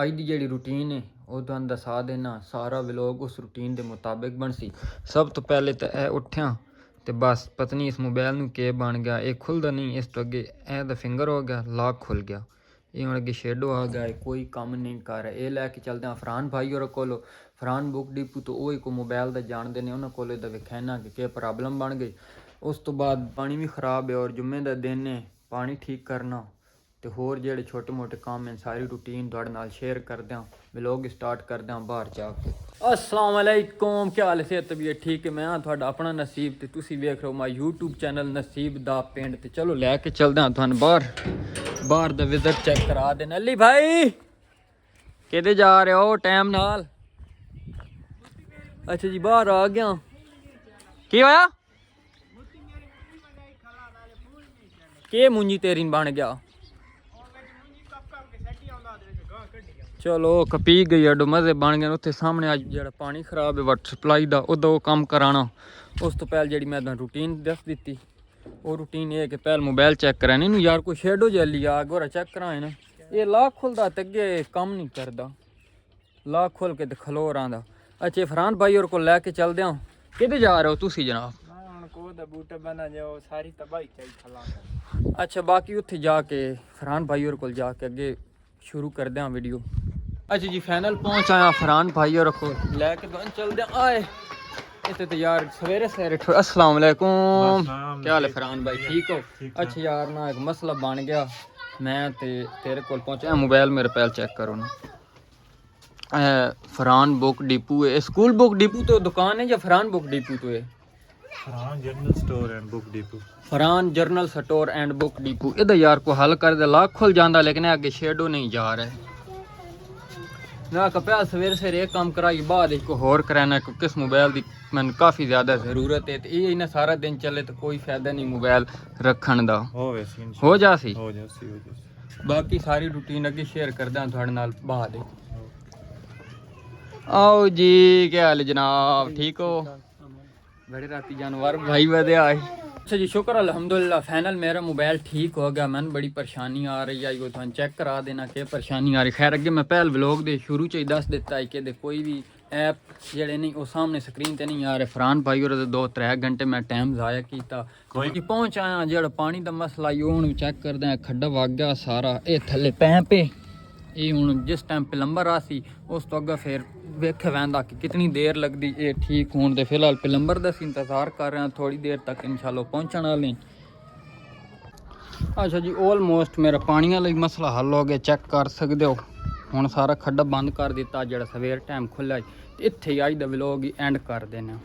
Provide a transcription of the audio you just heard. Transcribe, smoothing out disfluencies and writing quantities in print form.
ਅੱਜ ਦੀ ਜਿਹੜੀ ਰੂਟੀਨ ਹੈ ਉਹ ਤੁਹਾਨੂੰ ਦੱਸਾ ਦੇਣਾ। ਸਾਰਾ ਵਲੋਗ ਉਸ ਰੂਟੀਨ ਦੇ ਮੁਤਾਬਿਕ ਬਣ ਸੀ। ਸਭ ਤੋਂ ਪਹਿਲੇ ਤਾਂ ਇਹ ਉੱਠਿਆ ਤੇ ਬਸ ਪਤਨੀ ਇਸ ਮੋਬਾਈਲ ਨੂੰ ਕੇ ਬਣ ਗਿਆ, ਇਹ ਖੁੱਲਦਾ ਨਹੀਂ। ਇਸ ਤੋਂ ਅੱਗੇ ਇਹ ਦਾ ਫਿੰਗਰ ਹੋ ਗਿਆ, ਲਾਕ ਖੁੱਲ ਗਿਆ। ਇਹ ਹੁਣ ਅੱਗੇ ਸ਼ੇਡੋ ਆ ਗਿਆ, ਕੋਈ ਕੰਮ ਨਹੀਂ ਕਰ ਰਿਹਾ। ਇਹ ਲੈ ਕੇ ਚੱਲਦੇ ਹਾਂ ਫਰਹਾਨ ਭਾਈ ਹੋਰਾਂ ਕੋਲ। ਫਰਹਾਨ ਬੁੱਕ ਡਿਪੂ ਤੋਂ ਉਹ ਇੱਕ ਮੋਬਾਈਲ ਦਾ ਜਾਣਦੇ ਨੇ, ਉਹਨਾਂ ਕੋਲ ਇਹਦਾ ਵਿਖਾਣਾ ਕਿ ਪ੍ਰੋਬਲਮ ਬਣ ਗਈ। ਉਸ ਤੋਂ ਬਾਅਦ ਪਾਣੀ ਵੀ ਖ਼ਰਾਬ ਹੈ ਔਰ ਜੁਮੇ ਦਾ ਦਿਨ ਹੈ, ਪਾਣੀ ਠੀਕ ਕਰਨਾ ਤੇ ਹੋਰ ਜਿਹੜੇ ਛੋਟੇ ਮੋਟੇ ਕੰਮ ਹੈ ਸਾਰੀ ਰੂਟੀਨ ਤੁਹਾਡੇ ਨਾਲ ਸ਼ੇਅਰ ਕਰਦੇ ਹਾਂ। ਵਲੋਗ ਸਟਾਰਟ ਕਰਦੇ ਹਾਂ ਬਾਹਰ ਜਾ ਕੇ। अस्सलाम वालेकुम, क्या हाल है? तबीयत ठीक है? मैं हाँ थोड़ा अपना नसीब तो तुसी वेख रहे हो माय यूट्यूब चैनल नसीब दा पिंड। तो चलो लैके चलते हैं तुहानू बाहर दा विजिट चेक करा देना। अली भाई किधे जा रहे हो टाइम नाल? अच्छा जी बाहर आ गया। की होया? के मुंजी तेरी बन गया? चलो कपी गई अडो मजे बन गए। उत्थे सामने अज जो पानी खराब है वाटर सप्लाई का वो काम कराना। उस तो पहले जी मैं रूटीन दस दी वो रूटीन ये कि पहले मोबाइल चेक करा नहीं यार कोई शेडो जली आ गोरा चेक कराए ना। ये लाक खुलता तो अगे काम नहीं करता, लाक खोल के तो खलो रहा। अच्छा फरहान भाई और को लैके चलते हैं। किधर जा रहे हो तुसी जनाब? अच्छा बाकी उत्थे जाके फरहान भाई और को जाके अगे शुरू कर दें वीडियो। अच्छा जी फाइनल पहुंच आया फरहान भाई और को लैके चलते आए। इतने तो यार सवेरे सवेरे अस्सलाम वालेकुम, क्या हाल है फरहान भाई? ठीक हो? अच्छा यार ना एक मसला बन गया, मैं ते तेरे को पहुंचा। मोबाइल मेरे पहले चेक करो ना। फरहान बुक डिपू है, स्कूल बुक डिपू तो दुकान है या फरहान बुक डिपू तो है? Farhan general store and book depot. Farhan general store and book depot. इधर यार को हल कर दे, लाख खुल जाता लेकिन आगे शेडो नहीं जा रहा है ना। कपड़ा सवेरे सवेरे एक काम कराई बाद एक होर कराना क्योंकि इस मोबाइल की मैंने काफ़ी ज़्यादा ज़रूरत है। तो ये इन्हें सारा दिन चले तो कोई फायदा नहीं मोबाइल रखने का। हो जासी बाकी सारी रूटीन अगे शेयर करदा थोड़े नाल बाद। आओ जी क्या हाल जनाब, ठीक हो? बड़े राती जानवर भाई वधे आए। अच्छा जी शुक्र अल्हम्दुलिल्लाह फाइनल मेरा मोबाइल ठीक हो गया। मैंने बड़ी परेशानी आ रही है, वो तुम चेक करा देना कि परेशानी आ रही। खैर अगे मैं पहल व्लॉग दे शुरू च ही दस दिता है कि कोई भी ऐप जेड़े नहीं वो सामने स्क्रीन ते नहीं आ रहे। फरहान भाई और 2-3 घंटे मैं टाइम ज़ाया किया। कोई पहुँच आया जो पानी का मसला हूँ चेक करते हैं। खड्डा वग गया सारा, ये थले पैंप है। ये हूँ जिस टाइम प्लंबर आ सी उस तो अगर फिर वेखे वहदा कि कितनी देर लगती ये ठीक होने दे। फिलहाल प्लंबर का इंतज़ार कर रहे हैं, थोड़ी देर तक इंशाल्लाह पहुँचने वाले। अच्छा जी ऑलमोस्ट मेरा पानी वाला मसला हल हो गया, चेक कर सकते हो। हुण सारा खड्डा बंद कर दिता जो सवेर टाइम खुला। इत्थे ही अज दा व्लॉग ही एंड कर देना।